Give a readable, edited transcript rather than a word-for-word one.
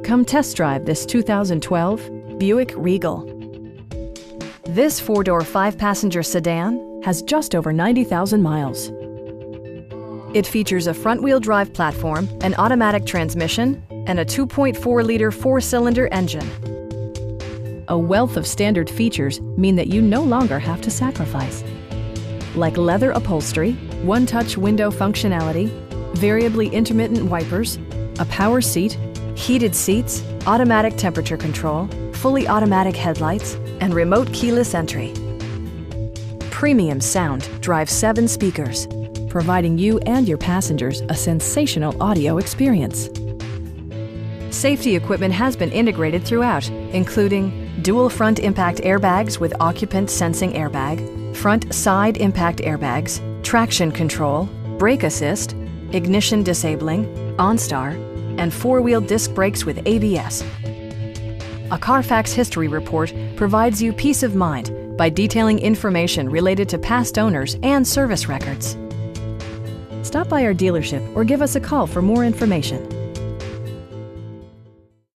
Come test drive this 2012 Buick Regal. This four-door, five-passenger sedan has just over 90,000 miles. It features a front-wheel drive platform, an automatic transmission, and a 2.4-liter four-cylinder engine. A wealth of standard features mean that you no longer have to sacrifice, like leather upholstery, one-touch window functionality, variably intermittent wipers, a power seat, heated seats, automatic temperature control, fully automatic headlights, and remote keyless entry. Premium sound drives 7 speakers, providing you and your passengers a sensational audio experience. Safety equipment has been integrated throughout, including dual front impact airbags with occupant sensing airbag, front side impact airbags, traction control, brake assist, ignition disabling, OnStar, and four-wheel disc brakes with ABS. A Carfax history report provides you peace of mind by detailing information related to past owners and service records. Stop by our dealership or give us a call for more information.